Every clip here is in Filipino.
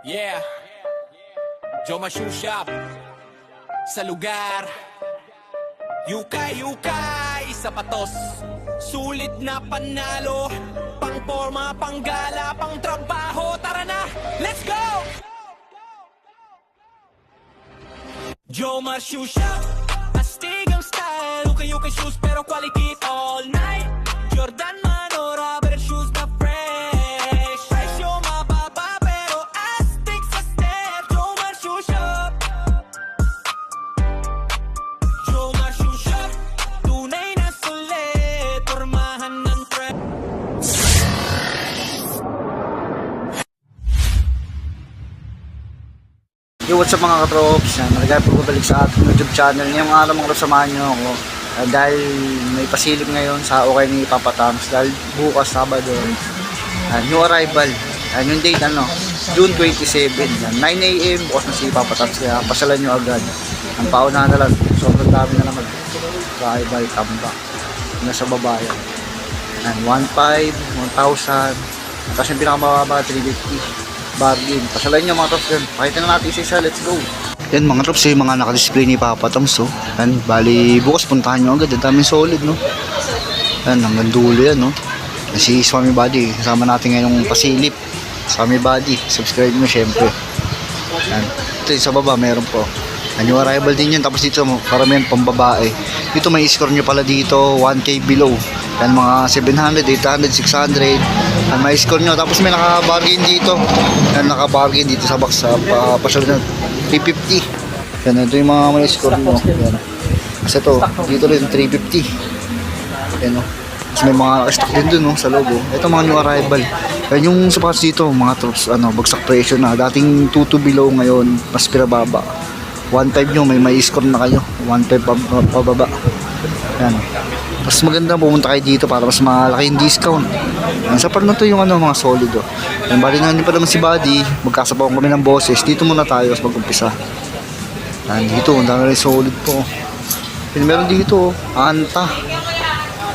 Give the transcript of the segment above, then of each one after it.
Yeah, Joma Shoe Shop sa lugar. Yukay, sapatos, sulit na panalo, pang forma, pang gala, pang trabaho. Tara na, let's go! Joma Shoe Shop, astig ang style. Yukay shoes pero quality all night. Jordan man o rubber shoes na fresh. Presyo mababa pero astig sa step. Joma Shoe Shop, Joma Shoe Shop, tunay na sulit, pormahan ng trend. Yo, what's up mga katrops? Nalagay po balik sa ating YouTube channel. Ngayong araw mga katrops, samahan nyo ako dahil may pasilip ngayon sa okay ni Papa Tams. Dahil bukas Sabado, new arrival, yung date June 27, 9 AM bukas na si Papa Tams. Kaya pasalan nyo agad. Ang paunahan na lang, sobrang dami na naman arrival, tambak nasa babayan. 1.5, 1,000, tapos yung pinakamababa 350 bargain. Pasalan nyo mga trops yan. Pakita na natin isa-isa. Let's go. Yan mga trops, yung mga nakadisplay ni Papa Tams. Yan, bali bukas puntahan nyo agad. Ang daming solid, no? Yan, hanggang dulo yan, no? Si Swami Buddy, kasama natin ngayong pasilip. Swami Buddy, subscribe nyo syempre. Yan, ito sa baba meron po. Yan, yung arrival din yan. Tapos dito, karamihan pambabae. Dito may score nyo pala dito 1K below. Yan, mga 700, 800, 600. Yan, may score nyo. Tapos may naka-bargain dito. Yan, naka-bargain dito sa box. Pasyal na 350. Yan, ito yung mga may score nyo. Yan. Kasi ito, dito rin 350. Yan, no. Tapos may mga stock din dun, no, sa logo. Ito mga new arrival. Yan, yung sapatos dito, mga troops, bagsak presyo na. Dating 2 below, ngayon, mas pinababa. 1.5 nyo, may score na kayo. 1.5 pababa. Yan. Mas maganda pumunta kayo dito para mas malaki yung discount. Yan, sa part na to yung mga solid. Yan, bali na pa naman si Buddy. Magkasabaw kami ng boses. Dito muna tayo sa mag-umpisa. Yan, dito, ang dami rin solid po. Yan, meron dito,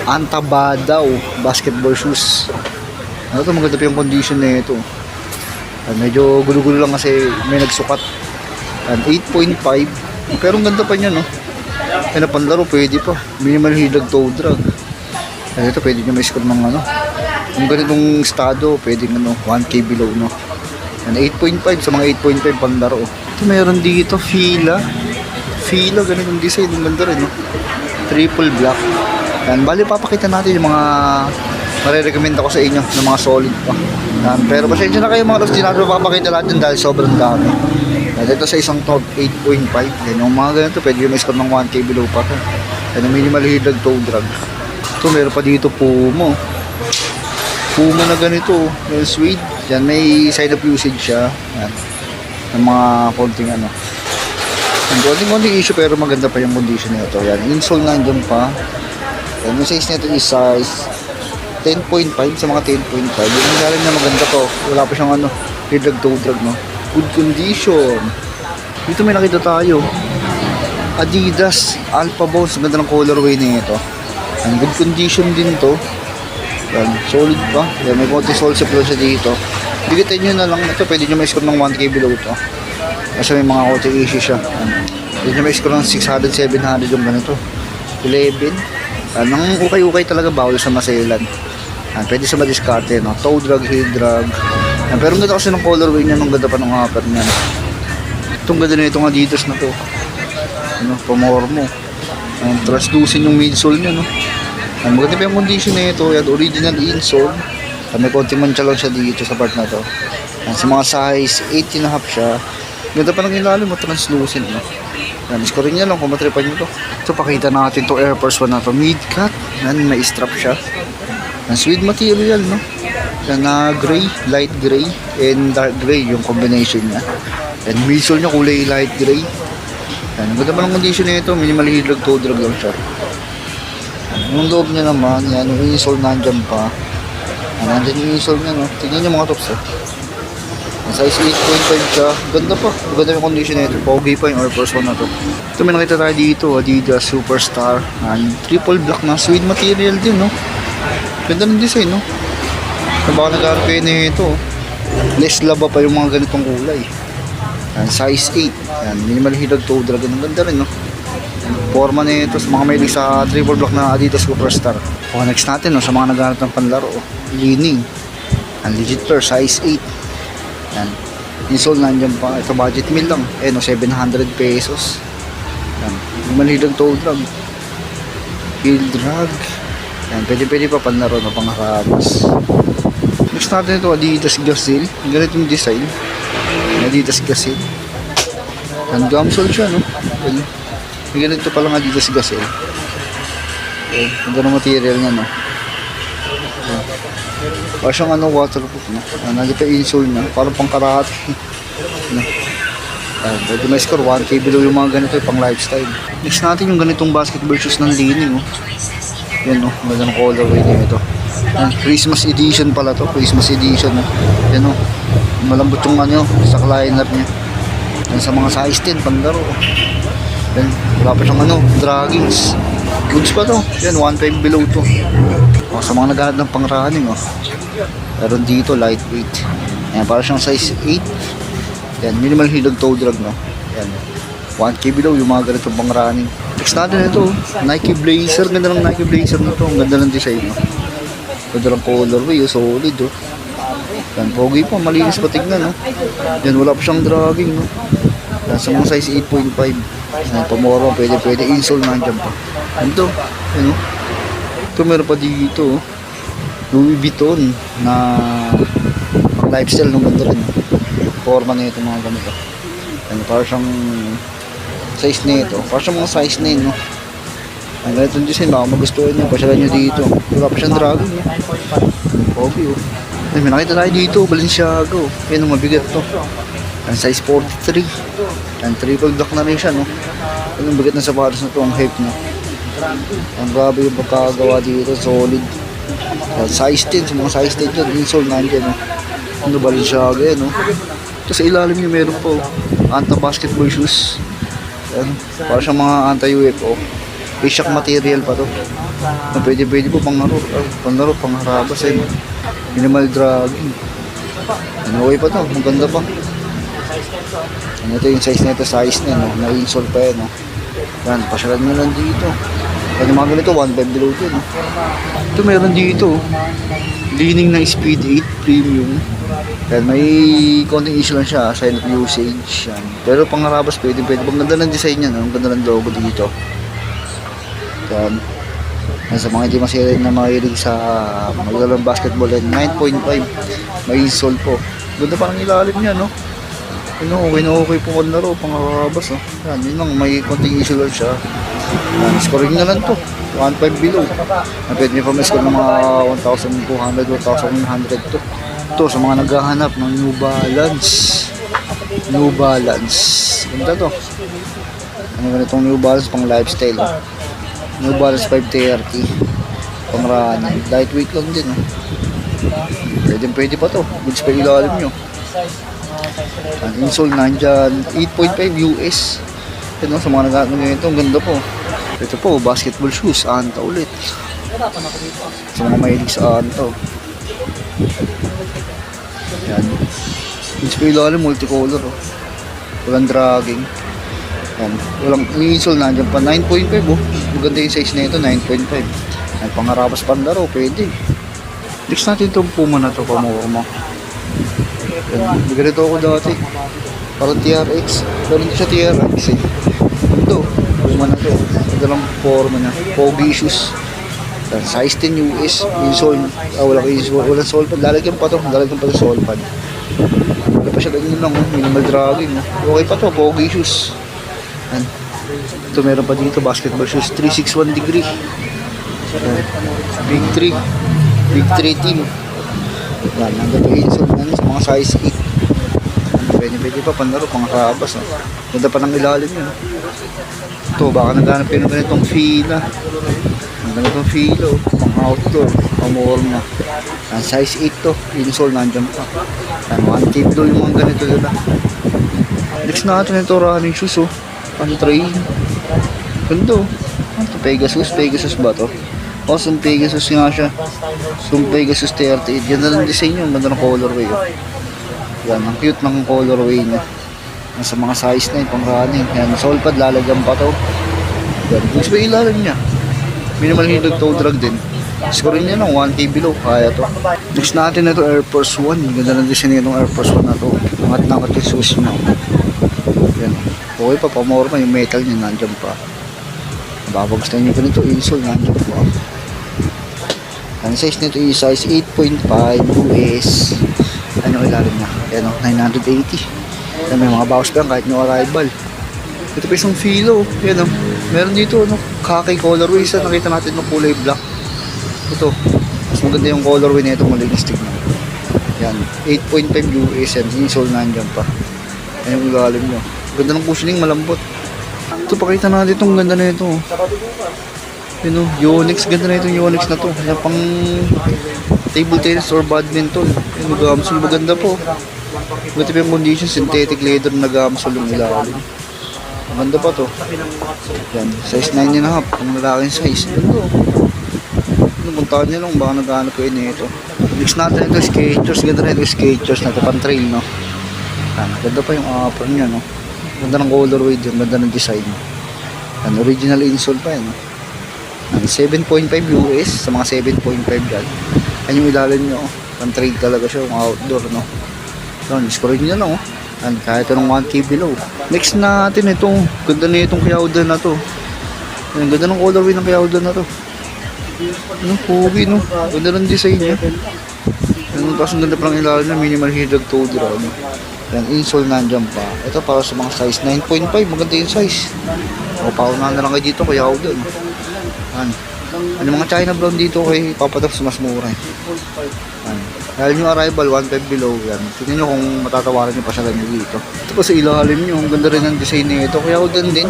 Anta Badaw basketball shoes. Ano to, maganda pa yung condition na ito. Yan, medyo gulo-gulo lang kasi may nagsukat. 8.5 pero ang ganda pa niya, no? Kaya na panlaro pwede pa, minimal hilag toe drag. Kaya ito pwede nyo may score ng kung ganitong estado pwede 1K below, no? 8.5 sa mga 8.5 panlaro. Ito meron dito fila ganitong design, ang ganda rin, no? Triple black. Yan, bali papakita natin yung mga marirecommend ako sa inyo ng mga solid pa. Yan, pero pasensya na kayo mga loves, di natin papakita lahat dyan dahil sobrang dami. Dito sa isang top 8.5. Yan, yung mga ganito pwede yung may score ng 1K below pa to. Yan yung minimal hilag toe drag. Ito meron pa dito Puma na ganito, yung suede. Yan, may side of usage siya. Yan, yung mga konting konting issue pero maganda pa yung condition nito. Yan, insole na dyan pa. Yan, yung size nito is size 10.5 sa mga 10.5. Yung galing na maganda to, wala pa siyang hilag toe drag, no? Good condition. Dito may nakita tayo Adidas Alpha Bounce. Ganda ng colorway na ito. Ang good condition din to. Yan, solid pa. Yan, may konti sol siya dito. Bigitin nyo na lang. Ito pwede nyo may score ng 1K below to. Kasi may mga konti issue siya. Yan, pwede nyo may score ng 600, 700 yung ganito. 11. Yan, ang ukay-ukay talaga, bawal sa maselan. Yan, pwede sa madiskarte, no? Toe drag, heel drag. Yan, pero ang ganda kasi ng colorway niya, ang ganda pa ng upper niya. Itong ganda na itong Adidas na to. Pamormo. Translucent yung midsole niya, no? Yan, maganda pa yung condition na ito. Yan, original insole. Yan, may konting mancha lang siya dito sa part na to. Yan, sa mga size 18.5 siya. Ganda pa ng ilalim, translucent, no? Yan, scoring niya lang kung matripan nyo to. Ito, pakita natin to Air Force 1 na to. Mid-cut. Yan, may strap siya. Yan, suede material, no? Yan na gray, light gray, and dark gray yung combination niya. And midsole niya kulay light gray. Yan, maganda pa ng condition na ito, minimal hilag toe drag lang siya. Yan, yung loob niya naman, yan, yung insole nandyan pa. Yan, nandyan yung insole niya, no? Tignan niyo mga tops, size 8.5 siya, ganda pa, maganda yung condition na ito, pogi pa yung Air Force 1 na to. Ito may nakita tayo dito, Adidas Superstar. Yan, triple black na suede material din, no? Ganda ng design, no? So baka nag-RP na ito. Less laba pa yung mga ganitong kulay. Yan, size 8. Yan, minimal hidag toe drag. Ang ganda rin, no? Forma na ito sa mga mahilig sa triple block na Adidas Superstar. O, next natin, no, sa mga naghahanap ng panlaro. Leaning. Yan, legit pair, size 8. Yan. Insole nandiyan pa. Ito budget meal lang. No, 700 pesos. Yan. Minimal hidag toe drag. Heel drag. Yan, pwede pa panlaro na pangharabas. Next natin ito, Adidas Gazelle. Ganito yung design. Adidas Gazelle. Yan, gumsole siya, no? Yan. May ganito palang Adidas Gazelle. Okay, ganda ng material niya, no? Yan. Parang siyang waterproof, no? Yan, nandito yung insole niya. Parang pang karate. Yan. Yan, pwede may score 1K below yung mga ganito, pang lifestyle. Next natin yung ganitong basketball shoes ng Leaning, no? Yan, no? Ganda ng colorway niya ito. Yan, Christmas edition pala to, Christmas edition, no? Yan, no? Malambot yung sa liner niya. Yan, sa mga size 10 panlaro. Yan, wala pa siyang draggings. Goods pa to. Yan, 1.5 below to. O, sa mga naghahanap ng pang-running, meron dito lightweight. Yan, para siyang size 8. Yan, minimal hidag toe drag, no? Yan, 1K below yung mga ganitong pang-running. Next natin ito, Nike Blazer. Ganda ng Nike Blazer na to. Ang ganda ng design, no? Ganda ng colorway, solid, oh. Yan, pogi pa, malinis pa tignan, no? Yan, wala pa siyang dragging, no? Yan, sa mga size 8.5. Yan, pamoro, pwede insole nandiyan pa. Yan to, yan, no? Ito meron pa dito, oh. Louis Vuitton na pang lifestyle, no? Ganda rin, no? Forma na ito, mga ganito. Yan, para siyang size na ito. Para siyang mga size na yun, no? Ang ganitong design, baka magustuhan nyo, pasyalan nyo dito. Wala pa siyang dragging, no? Pogi, oh. Ay, may nakita tayo dito, Balenciaga, oh. Yan, mabigat to. Ang size 43. Ang triple block na rin siya, no? Yan, ang bigat na sapatos na to, ang hype, no? Ang grabe yung pagkagawa dito, solid. Yan, size 10, sa mga size 10 dyan, insole nandiyan, no? Ano, Balenciaga yan, no? Ito sa ilalim niya meron po, anti-basketball shoes. Yan, para siyang mga anti-UFO. Ishak material pa to. Pwede po panlaro, pangharabas, eh, no? Minimal dragging. Ano, okay pa to, maganda pa. Ano, ito yung size na ito, size na, no? Na-insole pa yan, no? Yan, pasyalan nyo lang dito. Yan, yung mga ganito, 1.5 below to, no? Ito meron dito, Leaning na Speed 8 Premium. Yan, may konting issue lang siya, silent usage. Yan. Pero pangharabas, pwede. Ang ganda ng design niya, no? Ang ganda ng logo dito. Yan. Yan, sa mga hindi masaya na mahilig sa maglalang basketball, 9.5 may insole po. Ganda parang ilalim niya, no? Okay po kung laro, pangharabas, no? Yan, yun lang, may konting issue lang siya. Yan, scoring na lang to, 1.5 below. Pwede nyo pa may score ng mga 1,200, 1,100 to. Ito, sa mga naghahanap ng New Balance. Ganda to. Ano ganitong New Balance pang lifestyle, no? New Balance 530 pang running, lightweight lang din, no? Pwede pa to, goods pa ilalim nyo. Ang insole nandyan 8.5 US. Ito, no, sa mga naghahanap ganito, ang ganda po. Ito po, basketball shoes, anta ulit. Sa mga mahilig sa anta. Yan, goods pa ilalim, multicolor, oh. Walang dragging. Yan, walang insole nandyan pa, 9.5, oh. Maganda yung size na ito, 9.5. Yan, pangharabas panlaro, pwede. Next natin itong Puma na ito, pamorma. Yan, ganito ako dati. Parang TRX. Pero hindi siya TRX, eh. Ito, Puma na ito. Ito lang forma niya. Pogi shoes. Yan, size 10 US. Insole. Walang sole pad. Lalagyan pa ito sole pad. Wala pa siya ganyan lang, minimal dragging. Okay pa ito, pogi shoes. Yan. Ito meron pa dito, basketball shoes, 361 degree. Yan. Big 3 team. Yan, nandito yung insole na sa mga size 8. Pwede pa panlaro, pangkarabas, no? Ganda pa ng ilalim yun. Ito, baka naghanap yun ng ganitong fila. Ganitong fila, oh. Pang outdoor, pang warm na. Yan, size 8 to, insole nandyan pa. Yan, 1K doon yung mga ganito nila. Next natin ito, running shoes, oh. Pang-train. Ganda, oh. Ito, Pegasus ba to? Awesome, Pegasus nga siya. Some Pegasus 38. Ganda ng design yun, ganda ng colorway, oh. Yan, ang cute ng colorway niya. Nasa mga size na yun, pang running. Yan, sole pad, lalagyan pa to. Yan, gusto ba ilalim niya? Minimal hindag toe drag din. Score niya ng 1K below, kaya to. Next natin na to, Air Force 1. Ganda ng design nitong Air Force 1 na to. Angat-angat yung shoes niya. Yan. Okay pa, pamorma yung metal niya, nandiyan pa. Babagustuhan niyo pa nito, insole, nandiyan pa. Ang size nito is size 8.5 US. Ano ilalim niya? Yan o, 980. Yan, may mga bawas pa yan kahit no arrival. Ito pa isang filo. Yan o. Meron dito, ano, khaki colorway. Isa nakita natin ng kulay black. Ito. Mas maganda yung colorway na ito. Malinis tignan. Yan. 8.5 US yan. Insole nandiyan pa. Yan yung ilalim niya. Ganda ng cushioning, malambot. Ito, pakita natin itong ganda na ito. Yun o, Yonex. Ganda na itong Yonex na to. Yan pang table tennis or badminton. Yan, mag-amsol. Maganda po. Buti pa yung condition. Synthetic leather na nag-amsol yung ilalim. Maganda pa to. Yan, size 9.5. Ang lalaking size. Ganda o. Puntahan nyo lang, baka naghahanap ko yun ito. Next natin ito, Skechers. Ganda na ito, Skechers na ito, pan-trail, no? Ganda pa yung apron niya, no? Ganda ng colorway dyan, ganda ng design. Yan, original insole pa yan, no? 7.5 US sa mga 7.5 dyan. Yan yung ilalim nyo, pan-trail talaga siya, yung outdoor, no? Yan, score nyo lang, oh. Yan, kahit ito ng 1K below. Next natin ito, ganda na itong Kyaudan na to. Yan, ganda ng colorway ng Kyaudan na to. Ano, pogi, no? Ganda ng design niya. Ano, tapos ang ganda pa ng ilalim na minimal hindag toe drag. Yan, insole nandiyan pa. Ito para sa mga size 9.5. Maganda yung size. O, paunahan na lang kayo dito, kaya ako doon. Yan. Ano mga China brown dito kay Papatox mas mura. Yan. Dahil yung arrival, 1.5 below. Yan. Tingnan nyo kung matatawaran nyo pa siya ganyan dito. Ito pa sa ilalim nyo. Ang ganda rin ng design nito. Kaya ako doon din.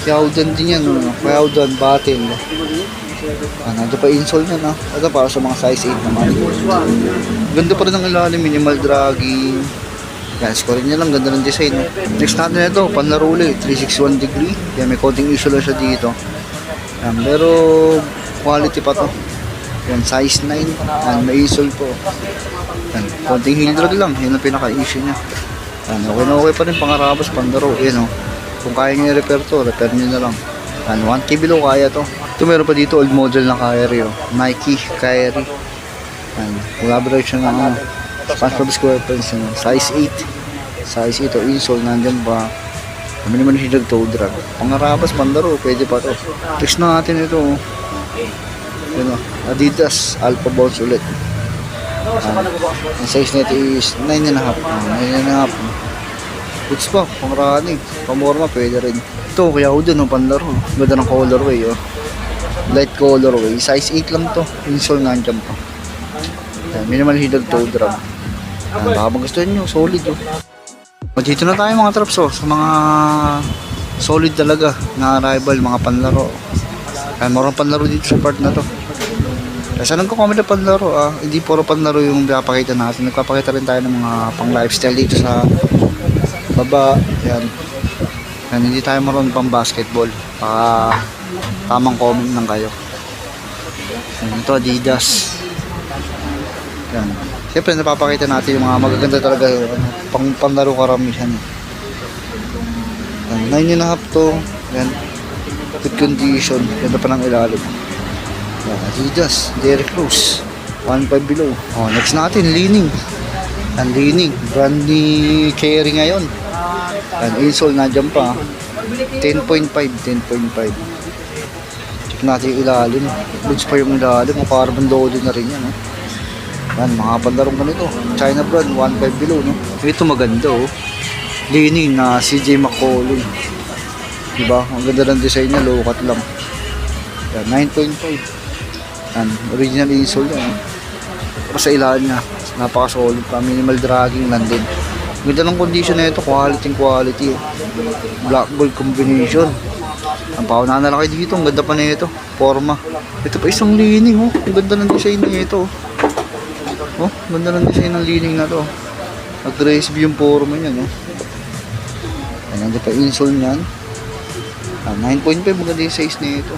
Kaya ako doon din yan. No? Kaya ako doon, battle. Ano, ito pa insole niya, no? Ito para sa mga size 8 naman. Ganda pa rin ang ilalim, minimal dragging. Yan, score niya lang, ganda ng design, no? Next natin ito, panlaro ulit, 361 degree. Yan, may konting issue lang siya dito. Yan, pero quality pa to. Yan, size 9. Yan, may insole po. Yan, konting heel drag lang. Yan ang pinaka-issue niya. Yan, okay na okay pa rin pangarabas, panlaro. Yan, no? Kung kaya nyo i-repair to, repair nyo na lang. Yan, 1K below kaya to. Ito meron pa dito old model na Kyrie, oh. Nike Kyrie. Yan, collaboration ng SpongeBob SquarePants, size 8. Size 8 o insole nandiyan pa. Kami naman yung toe drag. Pangarabas, pandaro, pwede pa to. Next na natin ito, oh. Yun, oh. Adidas Alpha Bounce ulit. Ang size nito is 9.5. 9.5. Goods pa, pang running. Pamorma, pwede rin. Ito, kaya ako dun, oh, pandaro. Ganda ng colorway, oh. Light colorway, size 8 lang to. Insole nandiyan pa. Minimal hindag toe drag. Baka magustuhan nyo, solid, oh. Dito na tayo mga traps, oh, sa mga solid talaga na arrival, mga panlaro. Marang panlaro dito sa part na to. Kasi nagko-comment na panlaro, hindi puro panlaro yung pinapakita natin. Nagpapakita rin tayo ng mga pang lifestyle dito sa baba. Yan. Yan, hindi tayo marunong pang basketball. Tamang comment lang kayo. Yan, ito Adidas. Yan. Siyempre napapakita natin yung mga magaganda talaga, pang panlaro karamihan. Yan, 9.5 to. Yan. Good condition. Ganda pa ng ilalim. Yan, Adidas, Derrick Rose, 1.5 below. Oh, next natin, Li-Ning. Yan, Li-Ning. Brand ni Carry ngayon. Yan, insole nandiyan pa. 10.5. Check natin yung ilalim. Goods pa yung ilalim. Carbon loaded na rin yan. No? Yan, mga pandarong ganito. China brand, 1.5 below. No? Ito maganda, oh. Li-Ning na CJ McCollum. Diba? Ang ganda ng design niya. Low cut lang. Yan, 9.5. Yan, original insole yan. Tapos sa ilalim niya, napaka-solid pa. Minimal dragging lang din. Ganda ng condition na ito. Quality. Oh. Black gold combination. Ang paunahan na lang kayo dito. Ang ganda pa na ito. Forma. Ito pa isang Li-Ning, oh. Ang ganda ng design na ito. Oh, ganda ng design ng Li-Ning na to. Nag-race view yung forma niya, no? Ayan, ganda pa insole niyan. 9.5. Maganda yung size na ito.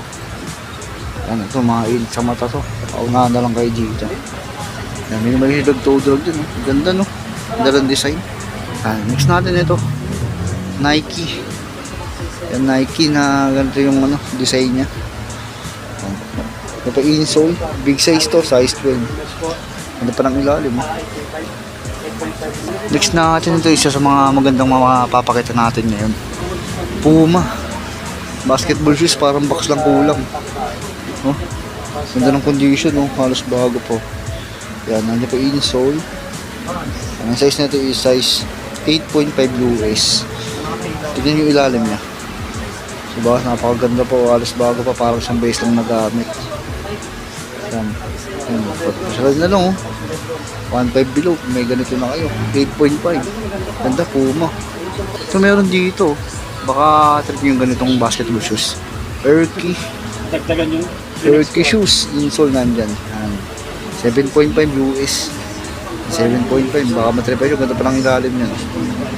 Ayan, ito mga init sa mata to. Paunahan na lang kayo dito. Ayan, minimal hindag toe drag din, oh. Ganda, no? Dalang design. Next natin ito. Nike. Yan, Nike na ganito yung ano, design niya. Ito insole. Big size to, size 12. Ano pa ng ilalim. Next natin ito, isa sa mga magandang mapapakita natin ngayon. Puma. Basketball shoes, parang box lang kulang. Oh, ganda ng condition, oh. Halos bago po. Yan, nandiyan po insole. Ang size na ito is size 8.5 US. Tignan yung ilalim niya. Diba? Napakaganda po. Halos bago pa. Parang siyang base lang nagamit. Yan. Yan. Pasyalad na lang, oh. 1.5 below. May ganito na kayo. 8.5. Ganda, Puma. So, meron dito. Baka trip yung ganitong basketball shoes. Erky. Dagdagan yung Erky shoes. Insole nandyan. Yan. 7.5 US. 7.5. Baka matrip yun. Ganda pa lang ilalim yan.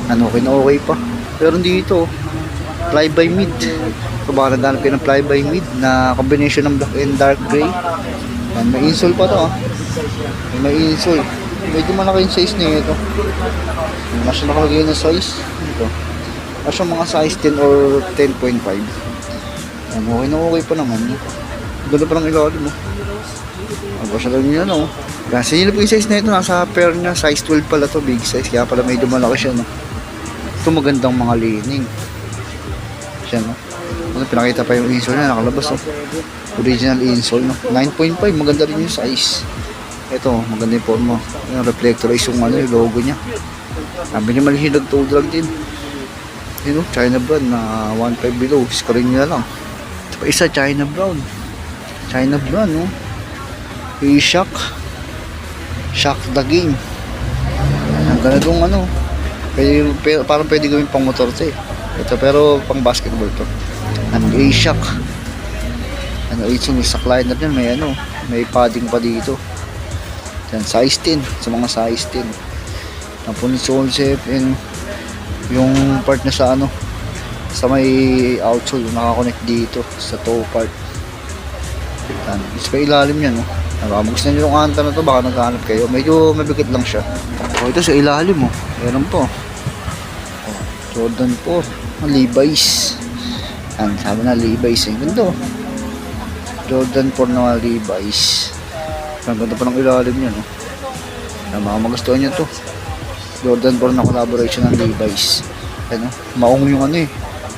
Ano, okay na okay pa. Pero dito, fly by mid. So baka naghanap kayo ng fly by mid na combination ng black and dark gray. Yan, may insole pa to, ah. May insole. Medyo malaki yung size niya ito. Mas nakalagay ng size. Ito. Mas yung mga size 10 or 10.5. Yan, okay na okay pa naman. Ganda pa ng ilalim, oh. Abasa lang nyo yan, oh. Yan, sinila po yung size na ito. Nasa pair niya. Size 12 pala to. Big size. Kaya pala medyo malaki siya, no. Ito magandang mga lining. Siya, no. Ano, pinakita pa yung insole niya. Nakalabas, oh. Original insole, no. 9.5. Maganda rin yung size. Ito, maganda yung forma. Yung reflectorize yung, ano, yung logo niya. Sabi niya malihilag to drag din. Yun, no. China brand na 1.5 below. Screen niya lang. Ito pa isa, China brown. China brand, no. Shock. Shock the game. Ang ganitong ano. Parang pwede gawin pang motor to, eh. Ito, pero pang basketball to. Ano, A-Shock. Ano, ito may sakliner yan. May ano, may padding pa dito. Yan, size 10. Sa mga size 10. Ang punit concept and yung part na sa ano, sa may outsole, nakakonect dito sa toe part. Yan, isa pa ilalim yan, no. Baka gusto nyo yung anta na to, baka naghahanap kayo. Medyo mabigat lang siya. O, ito sa ilalim, oh. Meron po. Jordan 4. Levi's. Yan, sabi na Levi's, eh. Ganda, oh. Jordan 4 na Levi's. Ang ganda pa ng ilalim niya, no. Yan, baka magustuhan nyo to. Jordan 4 na collaboration ng Levi's. Yan, oh. Maong yung ano, eh.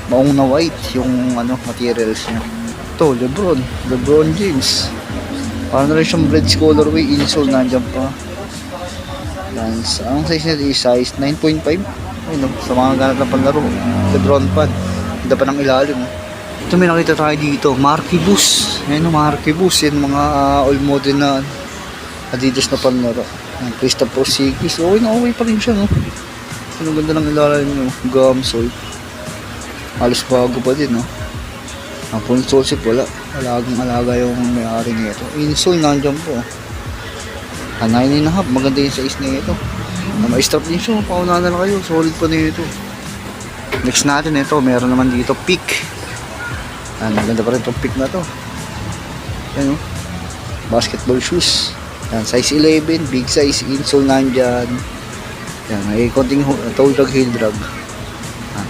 Maong na white yung ano, materials niya. Ito, Lebron James. Parang na rin siyang breads colorway, insole nandyan pa. Yan, ang size niya is size 9.5. Ayun, sa mga ganap na panlaro. Lebron pad. Ganda pa ng ilalim. Ito may nakita tayo dito, Marky Bus. Ayan, Marky Bus. Yan mga all modern na Adidas na panlaro. Christopher Porzingis. Okay na okay pa rin siya, no. Ang ganda ng ilalim, no. Gamsol. Halos bago pa din, no. Ang full solsip wala. Alagang-alaga yung may-ari nito. Insole nandiyan po. 9.5. Maganda yung size nito. May-strap din siya. Paunahan na lang kayo. Solid pa nito. Next natin ito. Meron naman dito Peak. Maganda pa rin itong Peak na to. Yan, oh. Basketball shoes. Yan, size 11. Big size. Insole nandiyan. Yan. May konting toe drag, heel drag.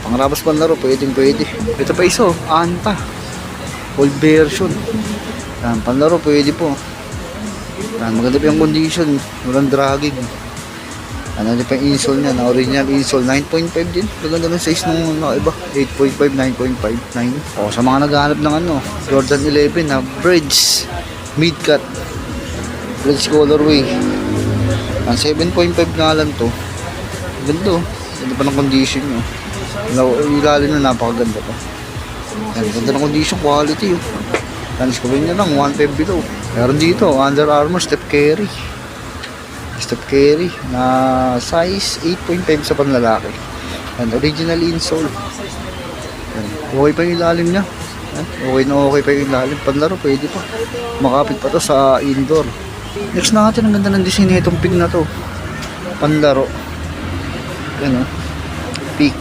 Pangrabas panlaro. Pwede. Ito pa iso. Anta. Old version. Yan, panlaro pwede po. Yan, maganda pa yung condition. Walang dragging. Ano pa yung insole niya, na original insole. 9.5 din. Maganda ng size nung iba. 8.5, 9.5, 9. O, sa mga naghahanap ng ano, Jordan 11 na bridge. Mid-cut. Bridge colorway. Yan, 7.5 nga lang to. Ganda, oh. Ganda pa ng condition nyo. Ilalim na napakaganda pa. Yan, ganda ng condition, quality, oh. Yan, iskawin nyo lang, 1.5 below. Meron dito, Under Armour, Steph Curry na size 8.5 sa panlalaki. Yan, original insole. Yan, okay pa yung ilalim nya. Yan, okay pa yung ilalim. Panlaro, pwede pa. Makapit pa to sa indoor. Next natin, ang ganda ng design na itong pink na to. Panlaro. Yan, oh. Peak.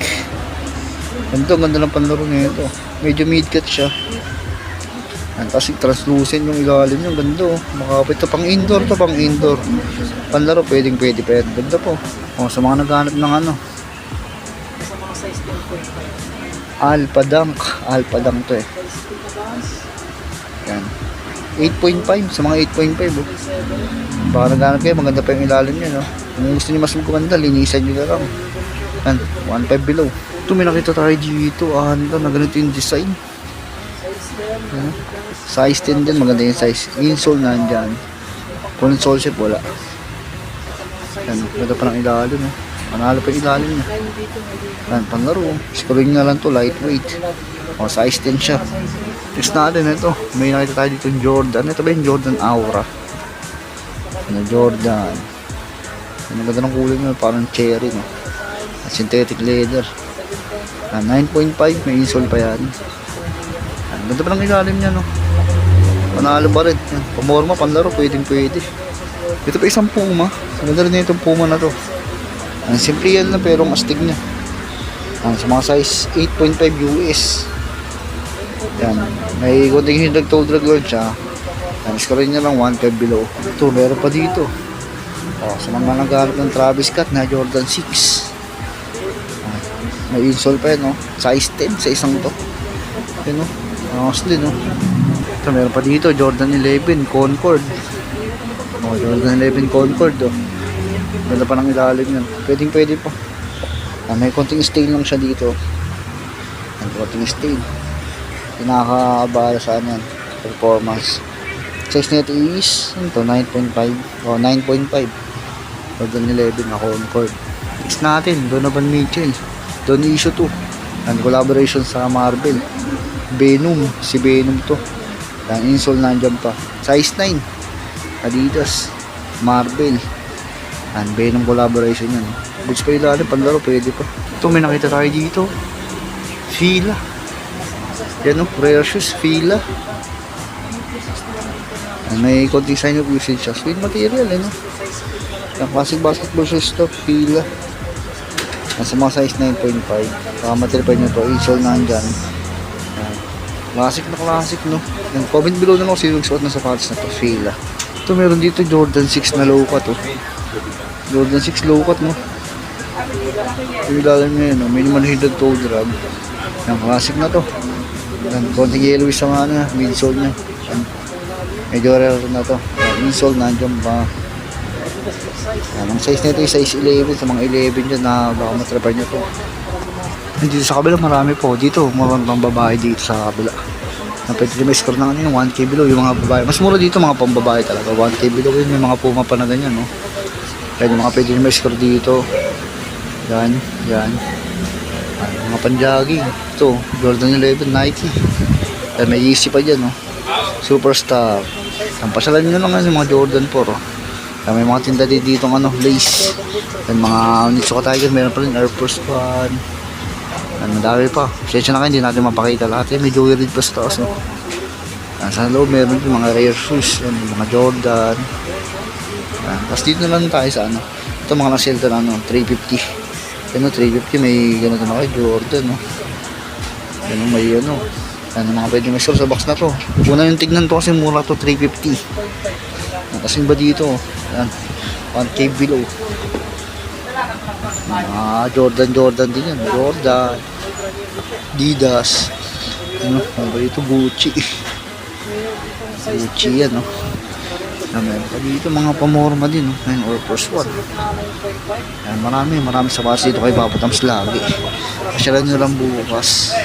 Ganito, ganda ng panlaro nito. Medyo mid-cut siya. Yan, kasi translucent yung ilalim yung ganda oh. Makapit to pang indoor to, pang indoor. Panlaro pwede pa yan. Ganda po. Oh, sa mga naghanap ng ano. Sa mga size 10.5. Alpha Dunk to eh. Yan. 8.5 sa mga 8.5 oh. Baka naghanap kayo, maganda pa yung ilalim nyo no. Kung gusto nyo mas magkumanda, linisan nyo na lang. Yan, 1.5 below. Ito may nakita tayo dito, na ganito yung design. Yan. Size 10 din, maganda yung size. Insole nandyan. Console shape wala. Yan, ganda pa ng ilalim eh. Manalo pa yung ilalim niya. Yan, panlaro. Screwing na lang to, lightweight. O, size 10 siya. Test natin ito. May nakita tayo dito yung Jordan. Ito ba yung Jordan Aura? Ano, Jordan. Ang ganda ng kulay niya, parang cherry, no? At synthetic leather. 9.5, may insole pa yan. Ang ganda pa ng ilalim niya, no? Panalo ba rin? Yan, pamorma, panlaro, pwede. Ito pa isang Puma. Ang ganda rin itong Puma na to. Ang simple yan na pero ang astig niya. Sa mga size 8.5 US. Yan. May konting hindag toe drag load siya. Yan. Scorin niya lang 1.5 below. Ito, meron pa dito. Sa mga naghanap ng Travis Scott na Jordan 6. May insole pa yan, no? Size 10 sa isang to. Yan, no? Angas din, no? Ito, meron pa dito. Jordan 11 Concord. Jordan 11 Concord, oh. Ganda pa ng ilalim yan. Pwede pa. May konting stain lang siya dito. May konting stain. Pinakaabala saan yan. Performance. Size nito is 9.5 o 9.5. Jordan 11 na Concord. Next natin, Donovan Mitchell. Don issue 2. And collaboration sa Marvel. Venom. Si Venom to. Ang insole nandyan pa. Size 9. Adidas. Marvel. And Venom collaboration yan. Goods pa ilalim, panlaro, pwede pa. Ito, may nakita tayo dito. Fila. Yan o, prayer shoes, Fila. And may konting sign of usage siya. Sweet material, no? Yung classic basketball shoes to, Fila. Nasa mga size 9.5. Material pa nyo to, insole nandyan. Classic na classic, no? Yung comment below na lang kung sino nagsuot na sapatos na to, Fila. Ito, meron dito Jordan 6 na low cut, oh. Jordan 6 low cut, no? Yung ilalim niya yun, no? Minimal hidden toe drag. Yung classic na to. Yan, konting yellowish sa mga na, midsole niya. Yan. Medyo rare na to. Yan, insole nandiyan pa. Yan, ang size nito yung size 11. Sa mga 11 dyan na baka matrapay nyo to. Dito sa kabila marami po. Dito, marami pang babae dito sa kabila. Na pwede may score na kanina, 1K below yung mga babae. Mas mura dito mga pambabae talaga. 1K below yun, may mga Puma pa na ganyan, no? Kaya yung mga pwede may score dito. Yan. Mga panjogging. Ito, Jordan 11 Nike. Yan, may Yeezy pa dyan, no? Superstar. Yan, pasalan nyo lang yung mga Jordan 4, oh. Yan, may mga tinda dito ng lace. Yan, mga Onitsuka Tiger. Meron pa rin Air Force 1. Yan, madami pa. Sensya na kayo, hindi natin mapakita lahat. Yan, may jewelry pa sa taas, no? Yan, sa loob, meron yung mga rare shoes. Yan, mga Jordan. Yan, tapos dito na lang tayo sa ano. Ito mga na-sale to na, 350. Yan, 350, may ganito na kayo, Jordan, no? Yan, may ano. Yan, mga pwede may store sa box na to. Una yung tignan to kasi mura to, 350. Yan, kasing ba dito? Yan, 1K below. Jordan din yan. Jordan. Adidas. Ano ba ito? Gucci. Gucci yan, no? Meron pa dito mga pamorma din, no? Ayan, Air Force 1. Ayan, marami sa base dito kay Papatams lagi. Pasyalan nyo lang bukas.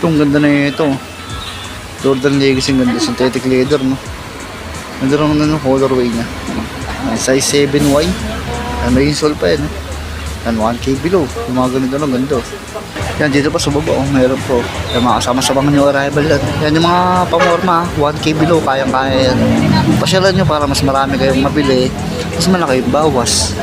Itong ganda na ito. Jordan Legacy, ganda. Synthetic leather, no? Ganda rin ng colorway niya. Size 7Y. Ayan, may insole pa yan, no? Yan, 1K below. Yung mga ganito na ganda. Yan, dito pa sa baba, oh, meron po. Yan, mga kasama sa mga new arrival yan. Yan yung mga pamorma, 1K below, kayang-kaya yan. Pasyalan nyo para mas marami kayong mabili. Mas malaki yung bawas.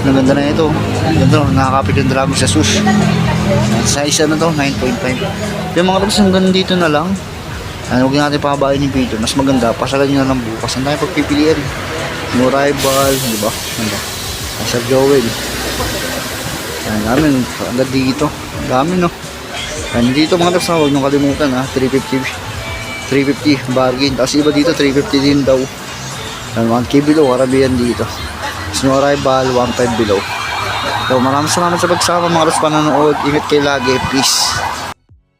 Ang ganda na ito. Ganda, nakakapit yung dragon sa sus. Yan, size ano to, 9.5. Yung mga labas yung ganda dito na lang. Yan, huwag natin pababain yung video. Mas maganda, pasyalan nyo na lang bukas. Ang tayo pagpipilian. New arrival, di ba? Ganda. Sir Joel. Yan, namin, hanggang dito. Dami, no? Yan, dito mga tapos, huwag nyo kalimutan, ha? 350 350 bargain. Tapos iba dito 350 din daw. 1K below, karamihan dito. Snow arrival, 1.5 below. So maraming salamat sa pagsama mga Rods panonood. Ingat kayo lagi, peace.